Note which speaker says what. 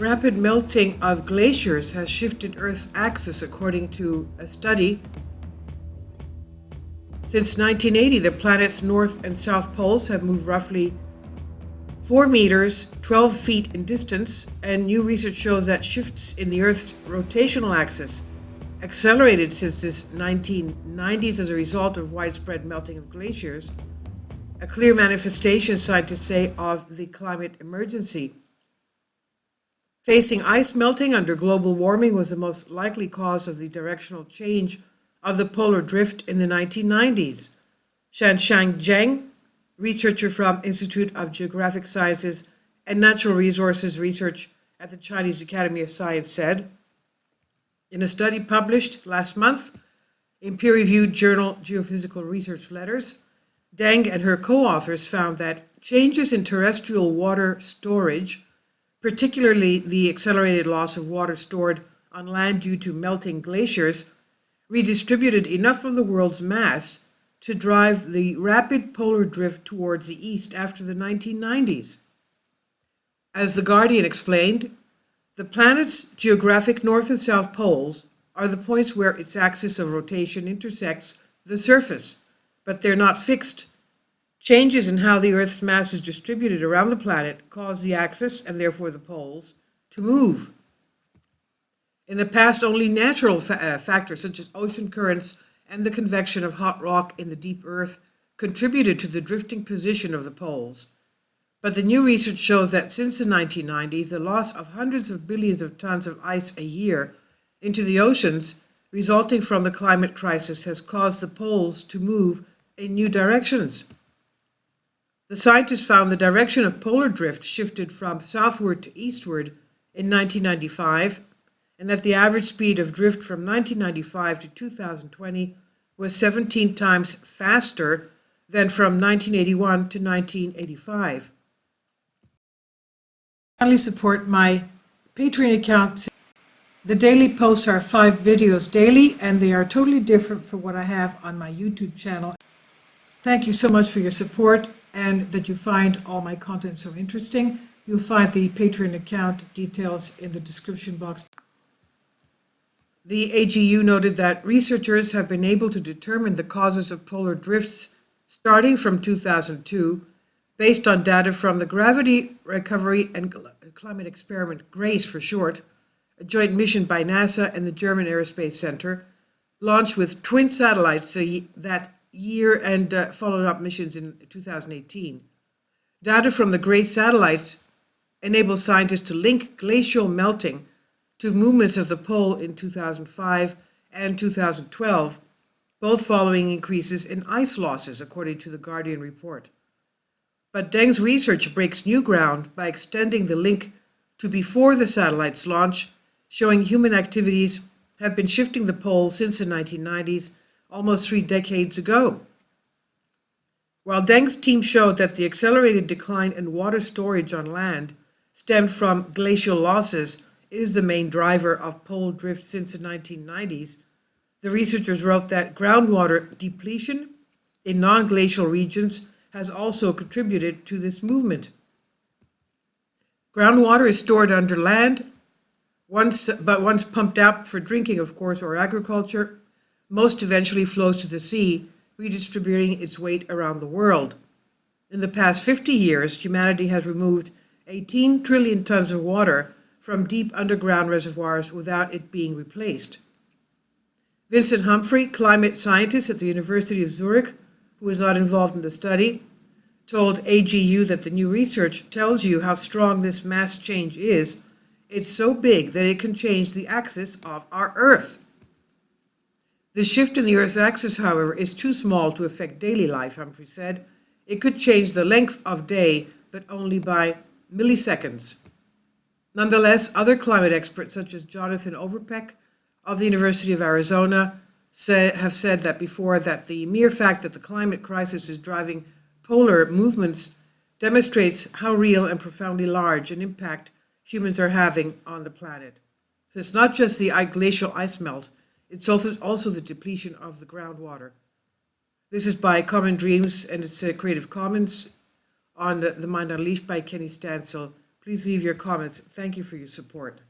Speaker 1: Rapid melting of glaciers has shifted Earth's axis according to a study. Since 1980, the planet's north and south poles have moved roughly 4 meters, 12 feet in distance, and new research shows that shifts in the Earth's rotational axis accelerated since the 1990s as a result of widespread melting of glaciers, a clear manifestation, scientists say, of the climate emergency. Facing ice melting under global warming was the most likely cause of the directional change of the polar drift in the 1990s. Shanshan Zheng, researcher from Institute of Geographic Sciences and Natural Resources Research at the Chinese Academy of Science, said, in a study published last month in peer-reviewed journal Geophysical Research Letters, Deng and her co-authors found that changes in terrestrial water storage, particularly the accelerated loss of water stored on land due to melting glaciers, redistributed enough of the world's mass to drive the rapid polar drift towards the east after the 1990s. As The Guardian explained, the planet's geographic north and south poles are the points where its axis of rotation intersects the surface, but they're not fixed. Changes in how the Earth's mass is distributed around the planet cause the axis, and therefore the poles, to move. In the past, only natural factors such as ocean currents and the convection of hot rock in the deep earth contributed to the drifting position of the poles. But the new research shows that since the 1990s, the loss of hundreds of billions of tons of ice a year into the oceans, resulting from the climate crisis, has caused the poles to move in new directions. The scientists found the direction of polar drift shifted from southward to eastward in 1995, and that the average speed of drift from 1995 to 2020 was 17 times faster than from 1981 to 1985. Kindly support my Patreon account. The daily posts are 5 videos daily, and they are totally different from what I have on my YouTube channel. Thank you so much for your support and that you find all my content so interesting. You'll find the Patreon account details in the description box. The AGU noted that researchers have been able to determine the causes of polar drifts starting from 2002 based on data from the Gravity Recovery and Climate Experiment, GRACE for short, a joint mission by NASA and the German Aerospace Center, launched with twin satellites that year and followed up missions in 2018. Data from the GRACE satellites enable scientists to link glacial melting to movements of the pole in 2005 and 2012, both following increases in ice losses, according to the Guardian report. But Deng's research breaks new ground by extending the link to before the satellite's launch, showing human activities have been shifting the pole since the 1990s, almost 3 decades ago. While Deng's team showed that the accelerated decline in water storage on land stemmed from glacial losses is the main driver of pole drift since the 1990s, the researchers wrote that groundwater depletion in non-glacial regions has also contributed to this movement. Groundwater is stored under land, once pumped out for drinking, of course, or agriculture, most eventually flows to the sea, redistributing its weight around the world. In the past 50 years, humanity has removed 18 trillion tons of water from deep underground reservoirs without it being replaced. Vincent Humphrey, climate scientist at the University of Zurich, who was not involved in the study, told AGU that the new research tells you how strong this mass change is. It's so big that it can change the axis of our Earth. The shift in the Earth's axis, however, is too small to affect daily life, Humphrey said. It could change the length of day, but only by milliseconds. Nonetheless, other climate experts, such as Jonathan Overpeck of the University of Arizona, have said that before that the mere fact that the climate crisis is driving polar movements demonstrates how real and profoundly large an impact humans are having on the planet. So it's not just the glacial ice melt, it's also the depletion of the groundwater. This is by Common Dreams, and it's Creative Commons on the Mind Unleashed by Kenny Stansel, Please leave your comments. Thank you for your support.